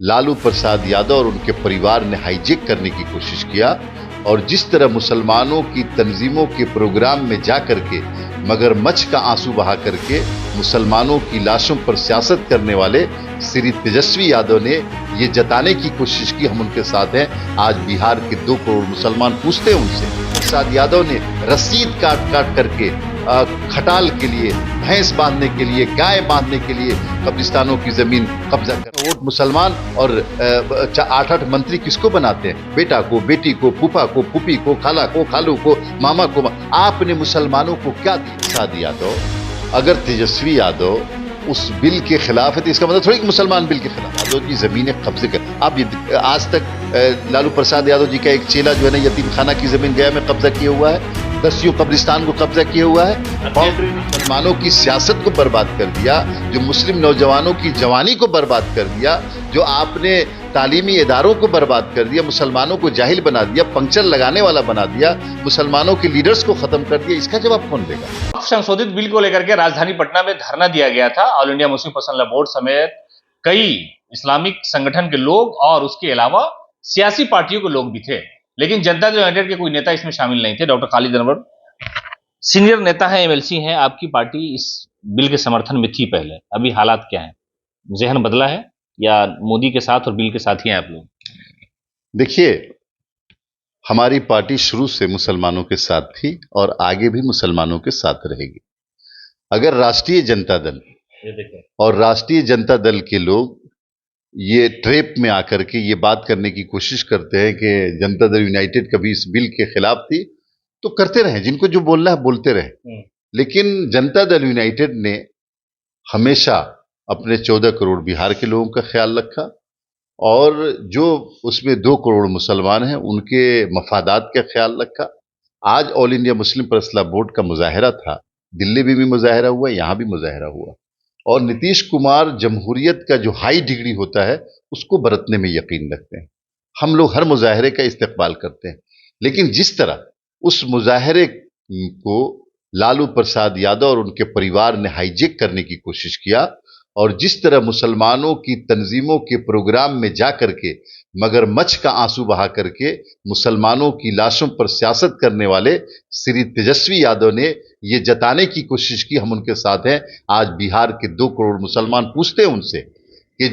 लालू प्रसाद यादव और उनके परिवार ने हाईजैक करने की कोशिश किया और जिस तरह मुसलमानों की तंजीमों के प्रोग्राम में जा करके मगरमच्छ का आंसू बहा करके मुसलमानों की लाशों पर सियासत करने वाले श्री तेजस्वी यादव ने ये जताने की कोशिश की हम उनके साथ हैं। आज बिहार के 2 करोड़ मुसलमान पूछते हैं उनसे। प्रसाद यादव ने रसीद काट काट करके खटाल के लिए, भैंस बांधने के लिए, गाय बांधने के लिए कब्रिस्तानों की जमीन कब्जा कर वोट मुसलमान और 8-8 मंत्री किसको बनाते हैं? बेटा को, बेटी को, फूफा को, फूफी को, खाला को, खालू को, मामा को। आपने मुसलमानों को क्या प्रसाद यादव अगर तेजस्वी यादव उस बिल के खिलाफ है तो इसका मतलब थोड़ी कि मुसलमान बिल के खिलाफ यादव की जमीनें कब्जे कर। आप आज तक लालू प्रसाद यादव जी का एक चेला जो है ना यतीम खाना की जमीन गया में कब्जा किया हुआ है, 10 कब्रिस्तान को कब्जा किया हुआ है और मुसलमानों की सियासत को बर्बाद कर दिया, जो मुस्लिम नौजवानों की जवानी को बर्बाद कर दिया, जो आपने तालीमी इदारों को बर्बाद कर दिया, मुसलमानों को जाहिल बना दिया, पंक्चर लगाने वाला बना दिया, मुसलमानों के लीडर्स को खत्म कर दिया। इसका जवाब कौन देगा? संशोधित बिल को लेकर के राजधानी पटना में धरना दिया गया था। All India Muslim personal law board समेत कई इस्लामिक संगठन के लोग और उसके अलावा सियासी पार्टियों के लोग भी थे, लेकिन जनता दल यूनाइटेड के कोई नेता इसमें शामिल नहीं थे। डॉक्टर खालिद अनवर सीनियर नेता है, एमएलसी हैं, आपकी पार्टी इस बिल के समर्थन में थी पहले, अभी हालात क्या है? जहन बदला है या मोदी के साथ और बिल के साथ ही हैं आप लोग? देखिए, हमारी पार्टी शुरू से मुसलमानों के साथ थी और आगे भी मुसलमानों के साथ रहेगी। अगर राष्ट्रीय जनता दल और राष्ट्रीय जनता दल के लोग ये ट्रैप में आकर के ये बात करने की कोशिश करते हैं कि जनता दल यूनाइटेड कभी इस बिल के खिलाफ थी, तो करते रहे, जिनको जो बोलना है बोलते रहे। लेकिन जनता दल यूनाइटेड ने हमेशा अपने 14 करोड़ बिहार के लोगों का ख्याल रखा और जो उसमें 2 करोड़ मुसलमान हैं उनके मफादात का ख्याल रखा। आज all India Muslim personal law board का मुजाहरा था, दिल्ली में भी मुजाहरा हुआ, यहां भी मुजाहरा हुआ और नीतीश कुमार जमहूरियत का जो हाई डिग्री होता है उसको बरतने में यकीन रखते हैं। हम लोग हर मुजाहरे का इस्तेकबाल करते हैं, लेकिन जिस तरह उस मुजाहरे को लालू प्रसाद यादव और उनके परिवार ने हाईजैक करने की कोशिश किया और जिस तरह मुसलमानों की तंजीमों के प्रोग्राम में जा करके मगरमच्छ का आंसू बहा करके मुसलमानों की लाशों पर सियासत करने वाले श्री तेजस्वी यादव ने ये जताने की कोशिश की हम उनके साथ हैं। आज बिहार के 2 करोड़ मुसलमान पूछते हैं उनसे कि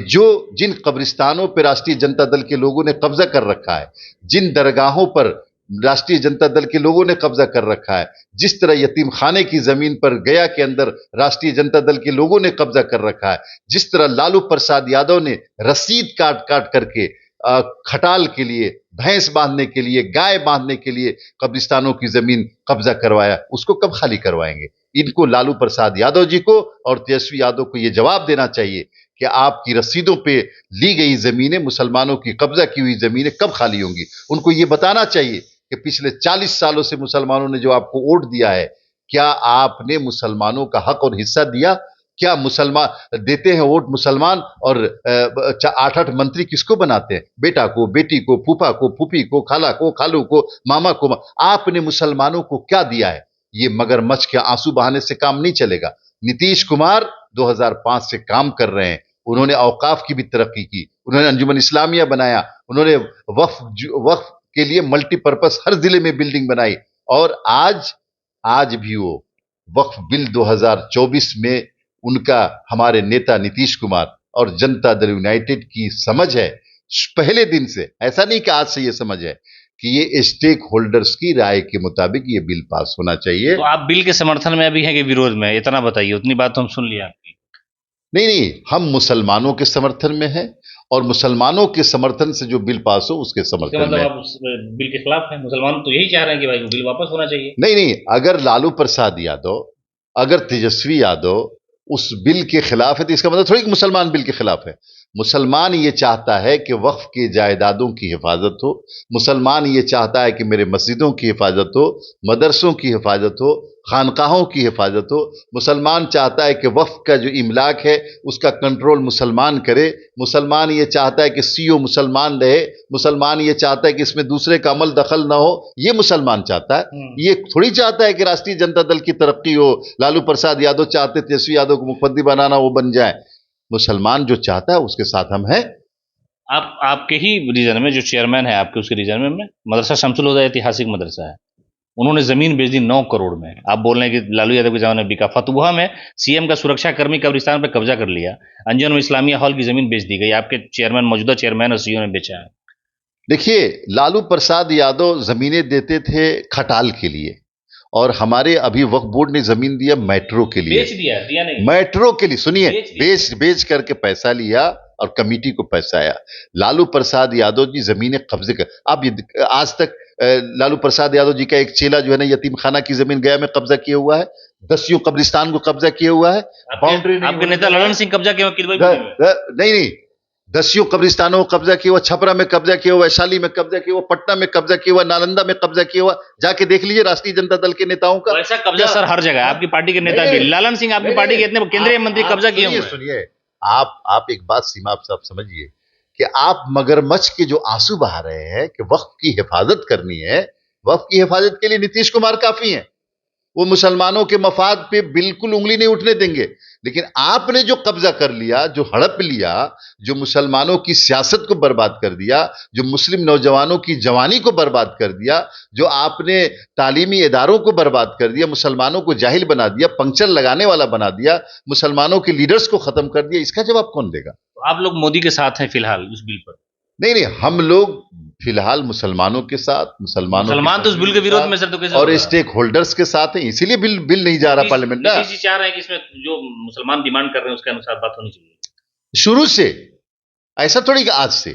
जिन कब्रिस्तानों पर राष्ट्रीय जनता दल के लोगों ने कब्जा कर रखा है, जिन दरगाहों पर राष्ट्रीय जनता दल के लोगों ने कब्जा कर रखा है, जिस तरह यतीम खाने की जमीन पर गया के अंदर राष्ट्रीय जनता दल के लोगों ने कब्जा कर रखा है, जिस तरह लालू प्रसाद यादव ने रसीद काट काट करके खटाल के लिए, भैंस बांधने के लिए, गाय बांधने के लिए कब्रिस्तानों की जमीन कब्जा करवाया, उसको कब खाली करवाएंगे? इनको, लालू प्रसाद यादव जी को और तेजस्वी यादव को यह जवाब देना चाहिए कि आपकी रसीदों पे ली गई जमीनें, मुसलमानों की कब्जा की हुई जमीनें कब खाली होंगी। उनको यह बताना चाहिए कि पिछले 40 सालों से मुसलमानों ने जो आपको वोट दिया है, क्या आपने मुसलमानों का हक और हिस्सा दिया? क्या मुसलमान देते हैं वोट मुसलमान और 8-8 मंत्री किसको बनाते हैं? बेटा को, बेटी को, फूफा को, फूफी को, खाला को, खालू को, मामा को। आपने मुसलमानों को क्या दिया है? ये मगरमच्छ के आंसू बहाने से काम नहीं चलेगा। नीतीश कुमार 2005 से काम कर रहे हैं, उन्होंने औकाफ की भी तरक्की की, उन्होंने अंजुमन इस्लामिया बनाया, उन्होंने वक्फ के लिए मल्टीपर्पज हर जिले में बिल्डिंग बनाई और आज भी वो वक्फ बिल 2024 में उनका, हमारे नेता नीतीश कुमार और जनता दल यूनाइटेड की समझ है पहले दिन से, ऐसा नहीं कि आज से ये समझ है कि ये स्टेक होल्डर्स की राय के मुताबिक ये बिल पास होना चाहिए। तो आप बिल के समर्थन में अभी हैं कि विरोध में? इतना बताइए, उतनी बात तो हम सुन लिया आपकी। नहीं, हम मुसलमानों के समर्थन में हैं और मुसलमानों के समर्थन से जो बिल पास हो उसके समर्थन में। आप उस बिल के खिलाफ हैं? मुसलमान तो यही चाह रहे हैं कि भाई बिल वापस होना चाहिए। नहीं, अगर लालू प्रसाद यादव, अगर तेजस्वी यादव उस बिल के खिलाफ है तो इसका मतलब थोड़ी कि मुसलमान बिल के खिलाफ है। मुसलमान ये चाहता है कि वक्फ के जायदादों की हिफाजत हो, मुसलमान ये चाहता है कि मेरे मस्जिदों की हिफाजत हो, मदरसों की हिफाजत हो, खानकाहों की हिफाजत हो। मुसलमान चाहता है कि वक्फ का जो इमलाक है उसका कंट्रोल मुसलमान करे। मुसलमान ये चाहता है कि सीओ मुसलमान रहे। मुसलमान ये चाहता है कि इसमें दूसरे का अमल दखल ना हो। ये मुसलमान चाहता है। ये थोड़ी चाहता है कि राष्ट्रीय जनता दल की तरक्की हो, लालू प्रसाद यादव चाहते तेजस्वी यादव को मुख्यमंत्री बनाना, वो बन जाए। मुसलमान जो चाहता है उसके साथ हम हैं। आपके ही रीजन में जो चेयरमैन है आपके उसके रीजन में मदरसा शमसुल हुदा ऐतिहासिक मदरसा है, उन्होंने जमीन बेच दी 9 करोड़ में। आप बोल रहे हैं कि लालू यादव के जमाने में बिका। फतुहा में सीएम का सुरक्षा कर्मी कब्रिस्तान पर कब्जा कर लिया। अंजुमन इस्लामिया हॉल की जमीन बेच दी गई। आपके चेयरमैन, मौजूदा चेयरमैन और सीईओ ने बेचा है। देखिए, लालू प्रसाद यादव जमीनें देते थे खटाल के लिए, और हमारे अभी वक्फ बोर्ड ने जमीन दिया मेट्रो के लिए। बेच दिया नहीं, मेट्रो के लिए, सुनिए, बेच बेच करके पैसा लिया और कमेटी को पैसा आया। लालू प्रसाद यादव जी जमीनें कब्जे कर, आप ये आज तक लालू प्रसाद यादव जी का एक चेला जो है ना, यतीम खाना की जमीन गया में कब्जा किया हुआ है, दसियों कब्रिस्तान को कब्जा किया हुआ है। बाउंड्री नहीं, आपके नेता ललन सिंह कब्जा किया, नहीं, दसियों कब्रिस्तानों को कब्जा किया हुआ, छपरा में कब्जा किया हुआ, वैशाली में कब्जा किया हुआ, पटना में कब्जा किया हुआ, नालंदा में कब्जा किया हुआ। जाके देख लीजिए राष्ट्रीय जनता दल के नेताओं का। ऐसा कब्जा सर हर जगह, आपकी पार्टी के नेता भी, ललन सिंह आपकी पार्टी के इतने केंद्रीय मंत्री कब्जा किए हुए। सुनिए, आप एक बात सीमा साहब समझिए कि आप मगरमच्छ के जो आंसू बहा रहे हैं कि वक्फ की हिफाजत करनी है, वक्फ की हिफाजत के लिए नीतीश कुमार काफी है। वो मुसलमानों के मफाद पे बिल्कुल उंगली नहीं उठने देंगे। लेकिन आपने जो कब्जा कर लिया, जो हड़प लिया, जो मुसलमानों की सियासत को बर्बाद कर दिया, जो मुस्लिम नौजवानों की जवानी को बर्बाद कर दिया, जो आपने तालीमी इदारों को बर्बाद कर दिया, मुसलमानों को जाहिल बना दिया, पंक्चर लगाने वाला बना दिया, मुसलमानों के लीडर्स को खत्म कर दिया, इसका जवाब कौन देगा? तो आप लोग मोदी के साथ हैं फिलहाल उस बिल पर? नहीं, हम लोग फिलहाल मुसलमानों के साथ, मुसलमान तो उस बिल के विरोध में सर, तो कैसे और स्टेक होल्डर्स के साथ हैं, इसीलिए बिल नहीं जा रहा पार्लियामेंट में। नीतीश जी चाह रहे हैं कि इसमें जो मुसलमान डिमांड कर रहे हैं उसके अनुसार बात होनी चाहिए। शुरू से ऐसा थोड़ी कि आज से,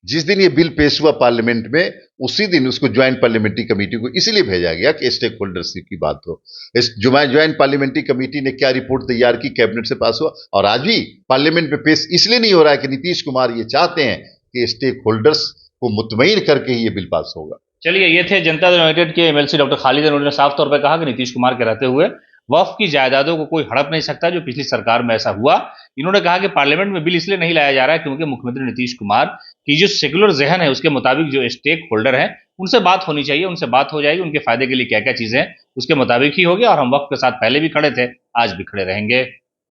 जिस दिन ये बिल पेश हुआ पार्लियामेंट में, उसी दिन उसको ज्वाइंट पार्लियामेंट्री कमेटी को इसीलिए भेजा गया कि स्टेक होल्डर्स की बात हो। इस ज्वाइंट पार्लियामेंट्री कमेटी ने क्या रिपोर्ट तैयार की, कैबिनेट से पास हुआ, और आज भी पार्लियामेंट में पेश इसलिए नहीं हो रहा है कि नीतीश कुमार ये चाहते हैं कि स्टेक होल्डर्स को मुतमईन करके ही ये बिल पास होगा। चलिए, ये थे जनता दल यूनाइटेड के एमएलसी डॉक्टर खालिद, उन्होंने साफ तौर पर कहा कि नीतीश कुमार के रहते हुए वक्फ की जायदादों को कोई हड़प नहीं सकता, जो पिछली सरकार में ऐसा हुआ। इन्होंने कहा कि पार्लियामेंट में बिल इसलिए नहीं लाया जा रहा है क्योंकि मुख्यमंत्री नीतीश कुमार की जो सेकुलर जहन है उसके मुताबिक जो स्टेक होल्डर है उनसे बात होनी चाहिए, उनसे बात हो जाएगी, उनके फायदे के लिए क्या क्या चीजें हैं उसके मुताबिक ही होगी। और हम वक्फ के साथ पहले भी खड़े थे, आज भी खड़े रहेंगे।